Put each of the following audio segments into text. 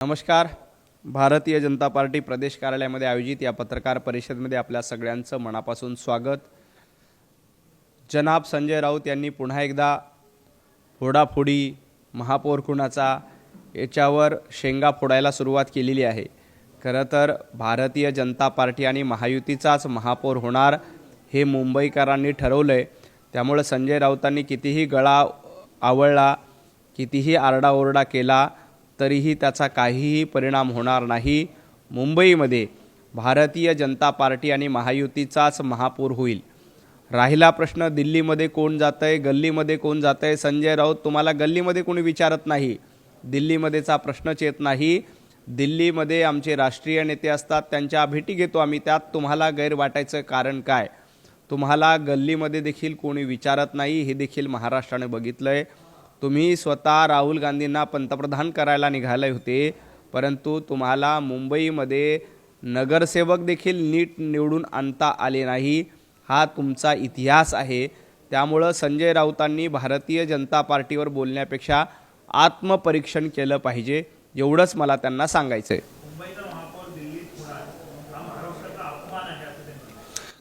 नमस्कार. भारतीय जनता पार्टी प्रदेश कार्यालयामध्ये आयोजित या पत्रकार परिषदेमध्ये आपल्या सगळ्यांचं मनापासून स्वागत. जनाब संजय राऊत यांनी पुन्हा एकदा फोडाफोडी महापौर कुणाचा याच्यावर शेंगा फोडायला सुरुवात केलेली आहे. खरं तर भारतीय जनता पार्टी आणि महायुतीचाच महापौर होणार हे मुंबईकरांनी ठरवलंय. त्यामुळे संजय राऊतांनी कितीही गळा आवळला, कितीही आरडाओरडा केला तरीही त्याचा काहीही परिणाम होणार नाही. मुंबईमध्ये भारतीय जनता पार्टी आणि महायुतीचाच महापौर होईल. राहिला प्रश्न दिल्लीमध्ये कोण जातंय, गल्लीमध्ये कोण जातंय, संजय राऊत तुम्हाला गल्लीमध्ये कोणी विचारत नाही, दिल्लीमध्येचा प्रश्नच येत नाही. दिल्लीमध्ये आमचे राष्ट्रीय नेते असतात, त्यांच्या भेटी घेतो आम्ही. त्यात तुम्हाला गैर वाटायचं कारण काय? तुम्हाला गल्लीमध्ये देखील कोणी विचारत नाही, हे देखील महाराष्ट्राने बघितलंय. तुम्ही स्वतः राहुल गांधींना पंतप्रधान करायला निघाले होते, परंतु तुम्हाला मुंबईमध्ये नगरसेवक देखील नीट निवडून आणता आले नाही. हा तुमचा इतिहास आहे. त्यामुळं संजय राऊतांनी भारतीय जनता पार्टीवर बोलण्यापेक्षा आत्मपरीक्षण केलं पाहिजे, एवढंच मला त्यांना सांगायचं आहे.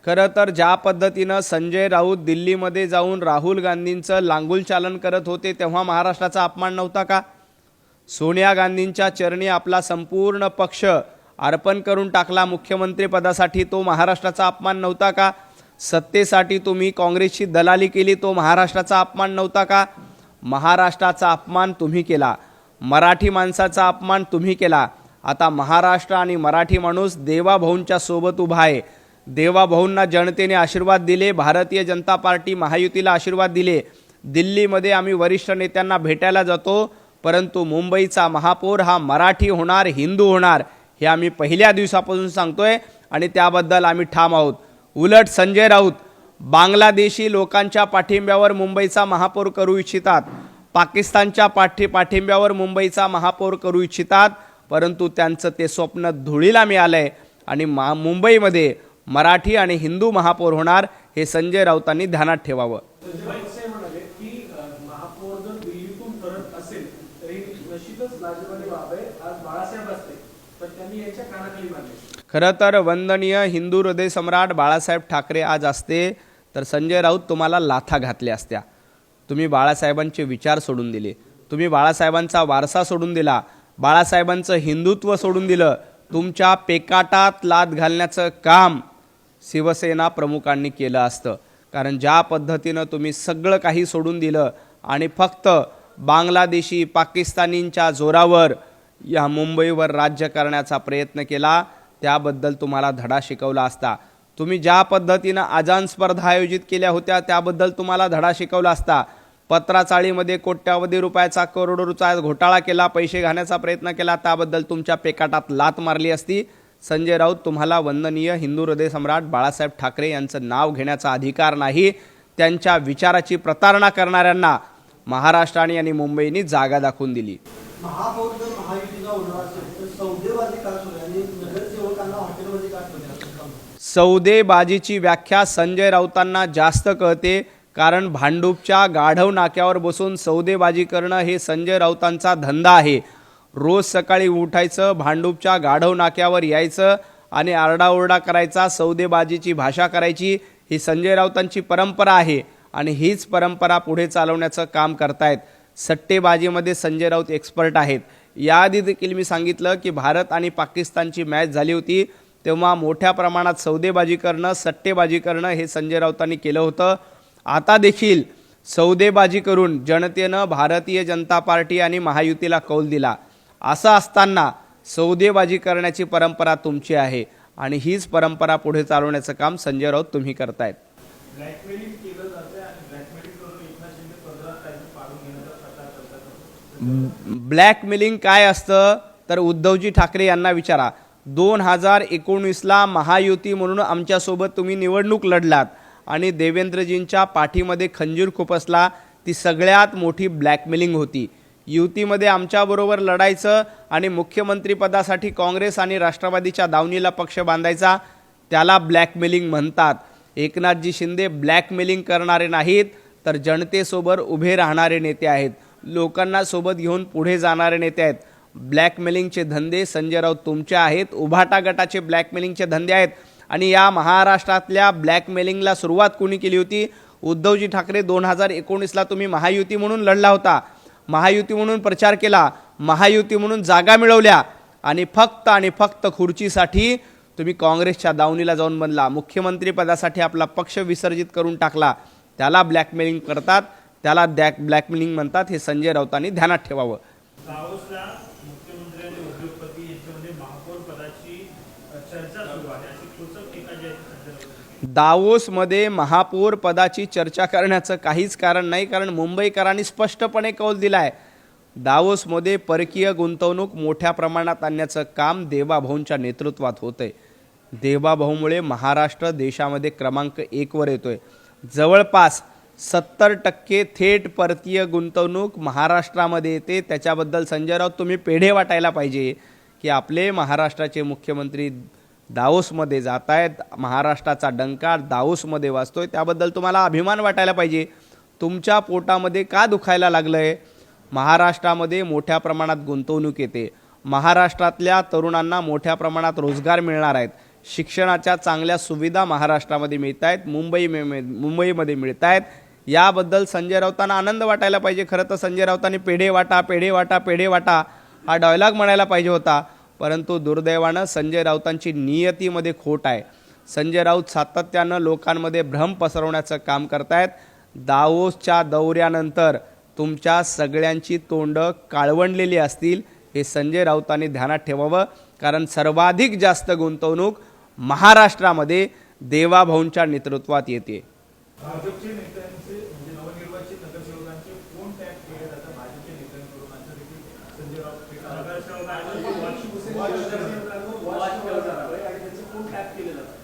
खरं तर ज्या पद्धतीनं संजय राऊत दिल्लीमध्ये जाऊन राहुल गांधींचं लांगुलचालन करत होते तेव्हा महाराष्ट्राचा अपमान नव्हता का? सोनिया गांधींच्या चरणी आपला संपूर्ण पक्ष अर्पण करून टाकला मुख्यमंत्री पदासाठी, तो महाराष्ट्राचा अपमान नव्हता का? सत्तेसाठी तुम्ही काँग्रेसची दलाली केली, तो महाराष्ट्राचा अपमान नव्हता का? महाराष्ट्राचा अपमान तुम्ही केला, मराठी माणसाचा अपमान तुम्ही केला. आता महाराष्ट्र आणि मराठी माणूस देवाभाऊंच्या सोबत उभा आहे. देवाभाऊंना जनतेने आशीर्वाद दिले, भारतीय जनता पार्टी महायुतीला आशीर्वाद दिले. दिल्लीमध्ये आम्ही वरिष्ठ नेत्यांना भेटायला जातो, परंतु मुंबईचा महापौर हा मराठी होणार, हिंदू होणार, हे आम्ही पहिल्या दिवसापासून सांगतोय आणि त्याबद्दल आम्ही ठाम आहोत. उलट संजय राऊत बांगलादेशी लोकांच्या पाठिंब्यावर मुंबईचा महापौर करू इच्छितात, पाकिस्तानच्या पाठिंब्यावर मुंबईचा महापौर करू इच्छितात, परंतु त्यांचं ते स्वप्न धुळीला मिळालंय आणि मुंबईमध्ये मराठी आणि हिंदू महापौर होणार, हे संजय राऊतांनी ध्यानात ठेवावं. खरं तर वंदनीय हिंदू हृदय सम्राट बाळासाहेब ठाकरे आज असते तर संजय राऊत तुम्हाला लाथा घातल्या असत्या. तुम्ही बाळासाहेबांचे विचार सोडून दिले, तुम्ही बाळासाहेबांचा वारसा सोडून दिला, बाळासाहेबांचं हिंदुत्व सोडून दिलं. तुमच्या पेकाटात लाथ घालण्याचं काम शिवसेना प्रमुखांनी केलं असतं. कारण ज्या पद्धतीनं तुम्ही सगळं काही सोडून दिलं आणि फक्त बांगलादेशी पाकिस्तानींच्या जोरावर या मुंबईवर राज्य करण्याचा प्रयत्न केला, त्याबद्दल तुम्हाला धडा शिकवला असता. तुम्ही ज्या पद्धतीनं आजान स्पर्धा आयोजित केल्या होत्या त्याबद्दल तुम्हाला धडा शिकवला असता. पत्राचाळीमध्ये कोट्यावधी रुपयाचा, करोडो रुपयाचा घोटाळा केला, पैसे घालण्याचा प्रयत्न केला, त्याबद्दल तुमच्या पेकाटात लात मारली असती. संजय राऊत तुम्हाला वंदनीय हिंदू हृदय सम्राट बाळासाहेब ठाकरे यांचं नाव घेण्याचा अधिकार नाही. त्यांच्या विचाराची प्रतारणा करणाऱ्यांना महाराष्ट्राने आणि मुंबईने जागा दाखवून दिली. सौदेबाजीची व्याख्या संजय राऊतांना जास्त कळते, कारण भांडूपच्या गाढव नाक्यावर बसून सौदेबाजी करणं हे संजय राऊतांचा धंदा आहे. रोज सकाळी उठायचं, भांडूपच्या गाढव नाक्यावर यायचं आणि आरडाओरडा करायचा, सौदेबाजीची भाषा करायची, ही संजय राऊतांची परंपरा आहे आणि हीच परंपरा पुढे चालवण्याचं काम करतायत. सट्टेबाजीमध्ये संजय राऊत एक्सपर्ट आहेत. याआधी देखील मी सांगितलं की भारत आणि पाकिस्तानची मॅच झाली होती तेव्हा मोठ्या प्रमाणात सौदेबाजी करणं, सट्टेबाजी करणं हे संजय राऊतांनी केलं होतं. आता देखील सौदेबाजी करून जनतेनं भारतीय जनता पार्टी आणि महायुतीला कौल दिला. असं असताना सौदेबाजी करण्याची परंपरा तुमची आहे आणि हीच परंपरा पुढे चालवण्याचं काम संजय राऊत तुम्ही करतायत. ब्लॅकमेलिंग काय असतं तर उद्धवजी ठाकरे यांना विचारा. 2019ला महायुती म्हणून आमच्यासोबत तुम्ही निवडणूक लढलात आणि देवेंद्रजींच्या पाठीमध्ये खंजीर खुपसला, ती सगळ्यात मोठी ब्लॅकमेलिंग होती. युतीमध्ये आमच्याबरोबर लढायचं आणि मुख्यमंत्रीपदासाठी काँग्रेस आणि राष्ट्रवादीच्या दावणीला पक्ष बांधायचा, त्याला ब्लॅकमेलिंग म्हणतात. एकनाथजी शिंदे ब्लॅकमेलिंग करणारे नाहीत तर जनतेसोबत उभे राहणारे नेते आहेत, लोकांना सोबत घेऊन पुढे जाणारे नेते आहेत. ब्लॅकमेलिंगचे धंदे संजय राऊत तुमचे आहेत, उभाटा गटाचे ब्लॅकमेलिंगचे धंदे आहेत. आणि या महाराष्ट्रातल्या ब्लॅकमेलिंगला सुरुवात कोणी केली होती? उद्धवजी ठाकरे. 2019ला तुम्ही महायुती म्हणून लढला होता, महायुती म्हणून प्रचार केला, महायुती म्हणून जागा मिळवल्या आणि फक्त खुर्चीसाठी तुम्ही काँग्रेसच्या दावणीला जाऊन बनला. मुख्यमंत्री पदासाठी आपला पक्ष विसर्जित करून टाकला. त्याला ब्लॅकमेलिंग करतात, त्याला ब्लॅकमेलिंग म्हणतात. हे संजय राऊतांनी ध्यानात ठेवावं. दावोसला मुख्यमंत्री आणि उद्योगपती यांच्यामध्ये महापौर पदाची चर्चा सुरू आहे अशी खोचक टीका जी आहे दावोसमध्ये महापौर पदाची चर्चा करण्याचं काहीच कारण नाही, कारण मुंबईकरांनी स्पष्टपणे कौल दिलाय. दावोसमध्ये परकीय गुंतवणूक मोठ्या प्रमाणात आणण्याचं काम देवाभाऊंच्या नेतृत्वात होतंय. देवाभाऊमुळे महाराष्ट्र देशामध्ये क्रमांक 1 वर येतोय. जवळपास 70% थेट परकीय गुंतवणूक महाराष्ट्रामध्ये येते. त्याच्याबद्दल संजय राऊत तुम्ही पेढे वाटायला पाहिजे की आपले महाराष्ट्राचे मुख्यमंत्री दावोसमध्ये जात आहेत, महाराष्ट्राचा डंका दावोसमध्ये वाजतोय, त्याबद्दल तुम्हाला अभिमान वाटायला पाहिजे. तुमच्या पोटामध्ये का दुखायला लागलंय? महाराष्ट्रामध्ये मोठ्या प्रमाणात गुंतवणूक येते, महाराष्ट्रातल्या तरुणांना मोठ्या प्रमाणात रोजगार मिळणार आहेत, शिक्षणाच्या चांगल्या सुविधा महाराष्ट्रामध्ये मिळत आहेत, मुंबईमध्ये मिळत आहेत. याबद्दल संजय राऊतांना आनंद वाटायला पाहिजे. खरं तर संजय राऊतांनी पेढे वाटा हा डायलॉग म्हणायला पाहिजे होता, परंतु दुर्दैवानं संजय राऊतांची नियतीमध्ये खोट आहे. संजय राऊत सातत्यानं लोकांमध्ये भ्रम पसरवण्याचं काम करतायत. दावोसच्या दौऱ्यानंतर तुमच्या सगळ्यांची तोंड काळवंडलेली असतील, हे संजय राऊतांनी ध्यानात ठेवावं. कारण सर्वाधिक जास्त गुंतवणूक महाराष्ट्रामध्ये देवाभाऊंच्या नेतृत्वात येते. भाजपचे नेत्यांचे म्हणजे नवनिर्वाचित नगरसेवकांचे फोन टॅप केले जातात भाजपच्या नेत्यांकडून असं देखील संजय राऊत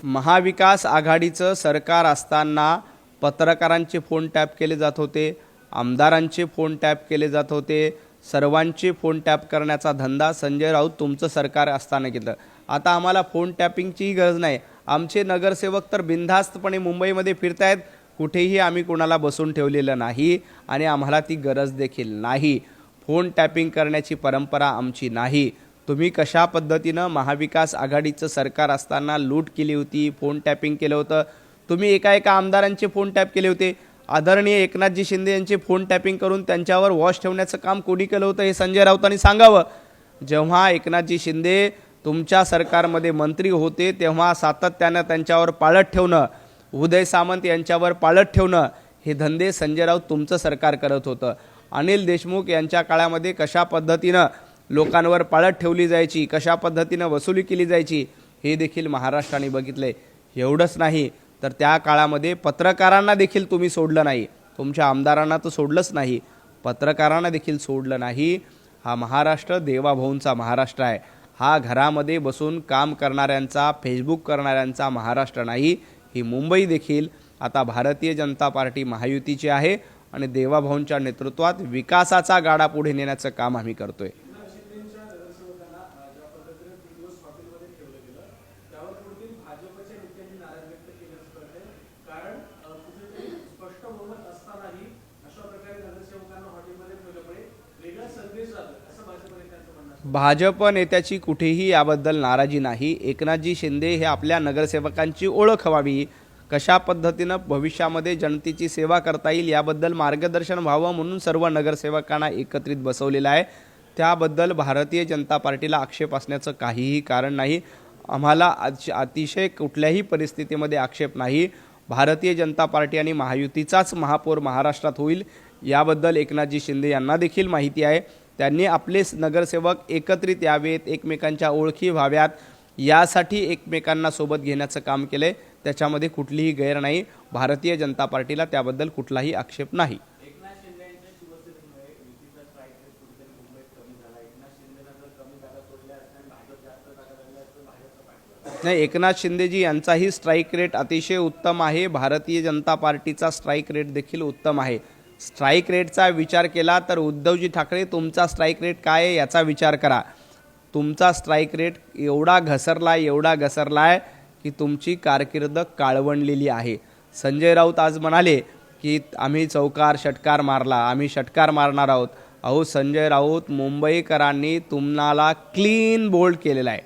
महाविकास आघाडीचं सरकार असताना पत्रकारांचे फोन टॅप केले जात होते, आमदारांचे फोन टॅप केले जात होते, सर्वांचे फोन टॅप करण्याचा धंदा संजय राऊत तुमचं सरकार असताना केलं. आता आम्हाला फोन टॅपिंगचीही गरज नाही. आमचे नगरसेवक तर बिनधास्तपणे मुंबईमध्ये फिरतायत, कुठेही आम्ही कोणाला बसून ठेवलेलं नाही आणि आम्हाला ती गरज देखील नाही. फोन टॅपिंग करण्याची परंपरा आमची नाही. तुम्ही कशा पद्धतीनं महाविकास आघाडीचं सरकार असताना लूट केली होती, फोन टॅपिंग केलं होतं. तुम्ही एका आमदारांचे फोन टॅप केले होते. आदरणीय एकनाथजी शिंदे यांचे फोन टॅपिंग करून त्यांच्यावर वॉच ठेवण्याचं काम कोणी केलं होतं हे संजय राऊतांनी सांगावं. जेव्हा एकनाथजी शिंदे तुमच्या सरकारमध्ये मंत्री होते तेव्हा सातत्यानं त्यांच्यावर पाळत ठेवणं, उदय सामंत यांच्यावर पाळत ठेवणं, हे धंदे संजय राऊत तुमचं सरकार करत होतं. अनिल देशमुख यांच्या काळामध्ये कशा पद्धतीनं लोकांवर पाळत ठेवली जायची, कशा पद्धतीनं वसुली केली जायची, हे देखील महाराष्ट्राने बघितले. एवढंच नाही तर त्या काळामध्ये पत्रकारांना देखील तुम्ही सोडलं नाही. तुमच्या आमदारांना तर सोडलंच नाही, पत्रकारांना देखील सोडलं नाही. हा महाराष्ट्र देवाभाऊंचा महाराष्ट्र आहे. हा घरामध्ये बसून काम करणाऱ्यांचा, फेसबुक करणाऱ्यांचा महाराष्ट्र नाही. ही मुंबई देखील आता भारतीय जनता पार्टी महायुतीची आहे आणि देवाभाऊंच्या नेतृत्वात विकासाचा गाडा पुढे नेण्याचं काम आम्ही करतोय. भाजप नेत्याची कुठेही याबद्दल नाराजी नाही. एकनाथजी शिंदे हे आपल्या नगरसेवकांची ओळख व्हावी, कशा पद्धतीनं भविष्यामध्ये जनतेची सेवा करता येईल याबद्दल मार्गदर्शन व्हावं म्हणून सर्व नगरसेवकांना एकत्रित बसवलेलं आहे. त्याबद्दल भारतीय जनता पार्टीला आक्षेप असण्याचं काहीही कारण नाही. आम्हाला अतिशय कुठल्याही परिस्थितीमध्ये आक्षेप नाही. भारतीय जनता पार्टी आणि महायुतीचाच महापौर महाराष्ट्रात होईल याबद्दल एकनाथजी शिंदे यांना देखील माहिती आहे. त्यांनी आपले नगरसेवक एकत्रित यावेत, एकमेकांच्या ओळखी व्हाव्यात, यासाठी एकमेकांना सोबत घेण्याचं काम केलंय. त्याच्यामध्ये कुठलीही गैर नाही. भारतीय जनता पार्टीला त्याबद्दल कुठलाही आक्षेप नाही. नाही, एकनाथ शिंदेजी यांचाही स्ट्राईक रेट अतिशय उत्तम आहे. भारतीय जनता पार्टीचा स्ट्राईक रेट देखील उत्तम आहे. स्ट्राईक रेटचा विचार केला तर उद्धवजी ठाकरे तुमचा स्ट्राईक रेट काय आहे याचा विचार करा. तुमचा स्ट्राईक रेट एवढा घसरलाय की तुमची कारकीर्द काळवंडलेली आहे. संजय राऊत आज म्हणाले की आम्ही षटकार मारला, आम्ही षटकार मारणार आहोत. अहो संजय राऊत, मुंबईकरांनी तुम्हाला क्लीन बोल्ड केलेला आहे,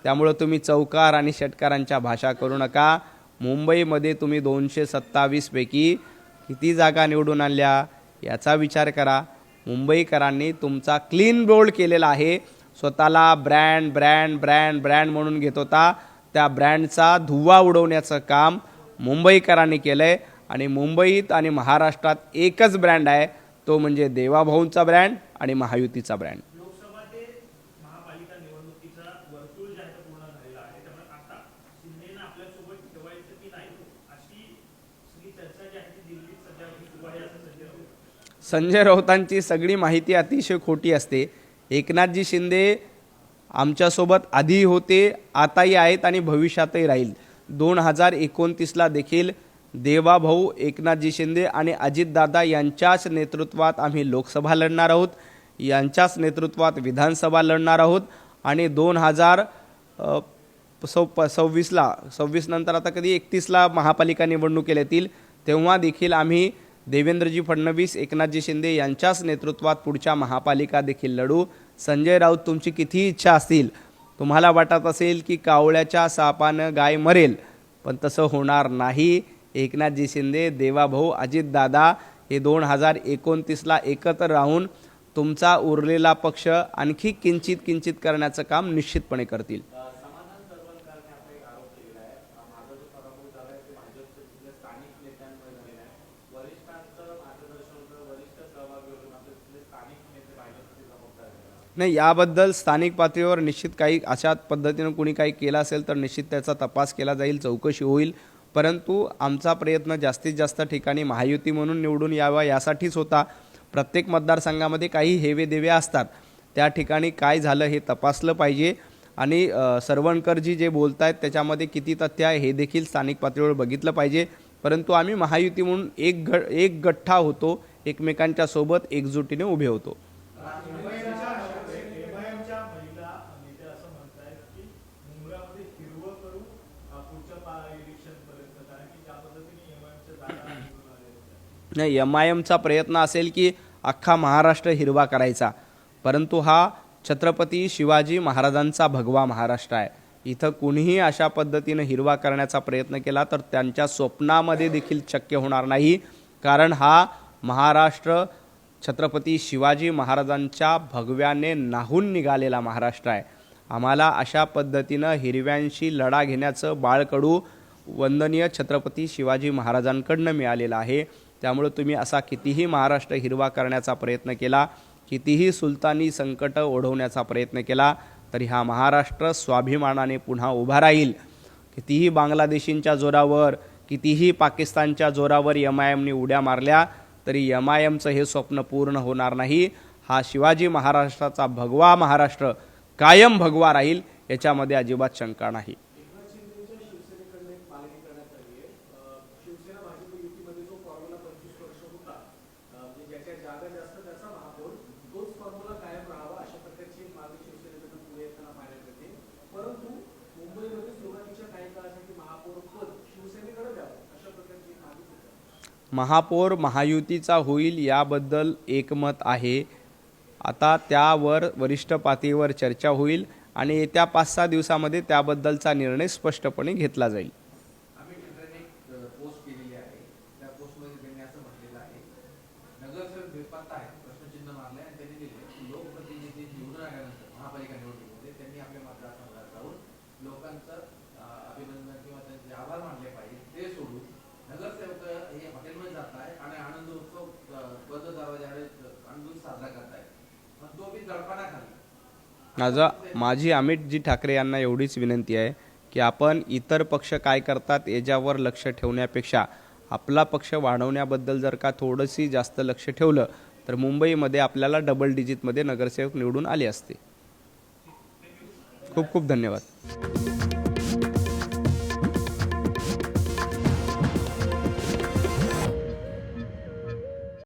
त्यामुळं तुम्ही चौकार आणि षटकारांच्या भाषा करू नका. मुंबईमध्ये तुम्ही 227 पैकी किती जागा निवडून आणल्या याचा विचार करा. मुंबईकरांनी तुमचा क्लीन बोल्ड केलेला आहे. स्वतःला ब्रँड ब्रँड ब्रँड ब्रँड म्हणून घेत होता, त्या ब्रँडचा धुव्वा उडवण्याचं काम मुंबईकरांनी केलं आहे. आणि मुंबईत आणि महाराष्ट्रात एकच ब्रँड आहे, तो म्हणजे देवाभाऊंचा ब्रँड आणि महायुतीचा ब्रँड. लोकसभा ते महापालिका निवडणुकीचा वर्तुळ जे आहे ते पूर्ण झालेला आहे. त्यामुळे आता शिंदेना आपल्यासोबत ठेवायचं की नाही अशी सगळी चर्चा जी आहे ती दिल्लीत सध्या सुरू आहे असं संजय राऊत. संजय राऊतांची सगळी माहिती अतिशय खोटी असते. एकनाथजी शिंदे आमच्यासोबत आधी होते, आताही आहेत आणि भविष्यातही राहील. 2029ला देखील देवाभाऊ, एकनाथजी शिंदे आणि अजितदादा यांच्याच नेतृत्वात आम्ही लोकसभा लढणार आहोत, यांच्याच नेतृत्वात विधानसभा लढणार आहोत. आणि 2026 नंतर आता कधी 31ला महापालिका निवडणुकीला येतील, तेव्हा देखील आम्ही देवेंद्रजी फडणवीस, एकनाथजी शिंदे यांच्याच नेतृत्वात पुढच्या महापालिका देखील लढू. संजय राऊत, तुमची किती इच्छा असतील, तुम्हाला वाटत असेल की कावळ्याच्या सापानं गाय मरेल, पण तसं होणार नाही. एकनाथजी शिंदे, देवाभाऊ, अजितदादा हे 2029ला एकत्र राहून तुमचा उरलेला पक्ष आणखी किंचित करण्याचं काम निश्चितपणे करतील. नाही, याबद्दल स्थानिक पातळीवर निश्चित काही अशा पद्धतीनं कुणी काही केलं असेल तर निश्चित त्याचा तपास केला जाईल, चौकशी होईल. परंतु आमचा प्रयत्न जास्तीत जास्त ठिकाणी महायुती म्हणून निवडून यावा यासाठीच होता. प्रत्येक मतदारसंघामध्ये काही हेवेदेवे असतात, त्या ठिकाणी काय झालं हे तपासलं पाहिजे. आणि सरवणकरजी जे बोलत आहेत त्याच्यामध्ये किती तथ्य आहे हे देखील स्थानिक पातळीवर बघितलं पाहिजे. परंतु आम्ही महायुती म्हणून एक गठ्ठा होतो, एकमेकांच्या सोबत एकजुटीने उभे होतो. नाही, MIMचा प्रयत्न असेल की अख्खा महाराष्ट्र हिरवा करायचा, परंतु हा छत्रपती शिवाजी महाराजांचा भगवा महाराष्ट्र आहे. इथं कुणीही अशा पद्धतीनं हिरवा करण्याचा प्रयत्न केला तर त्यांच्या स्वप्नामध्ये देखील शक्य होणार नाही. कारण हा महाराष्ट्र छत्रपती शिवाजी महाराजांच्या भगव्याने नाहून निघालेला महाराष्ट्र आहे. आम्हाला अशा पद्धतीनं हिरव्यांशी लढा घेण्याचं बाळकडू वंदनीय छत्रपती शिवाजी महाराजांकडनं मिळालेलं आहे. त्यामुळे तुम्ही असा कितीही महाराष्ट्र हिरवा करण्याचा प्रयत्न केला, कितीही सुलतानी संकट ओढवण्याचा प्रयत्न केला, तरी हा महाराष्ट्र स्वाभिमानाने पुन्हा उभा राहील. कितीही बांगलादेशींच्या जोरावर, कितीही पाकिस्तानच्या जोरावर MIMने उड्या मारल्या तरी MIMचं हे स्वप्न पूर्ण होणार नाही. हा शिवाजी महाराष्ट्राचा भगवा महाराष्ट्र कायम भगवा राहील, याच्यामध्ये अजिबात शंका नाही. महापौर महायुतीचा होईल याबद्दल एकमत आहे. आता त्यावर वरिष्ठ पातळीवर चर्चा होईल आणि येत्या 5-6 दिवसामध्ये त्याबद्दलचा निर्णय स्पष्टपणे घेतला जाईल. माझी अमितजी ठाकरे यांना एवढीच विनंती आहे की आपण इतर पक्ष काय करतात याच्यावर लक्ष ठेवण्यापेक्षा आपला पक्ष वाढवण्याबद्दल जर का थोडंशी जास्त लक्ष ठेवलं तर मुंबईमध्ये आपल्याला डबल डिजिटमध्ये नगरसेवक निवडून आले असते. खूप खूप धन्यवाद.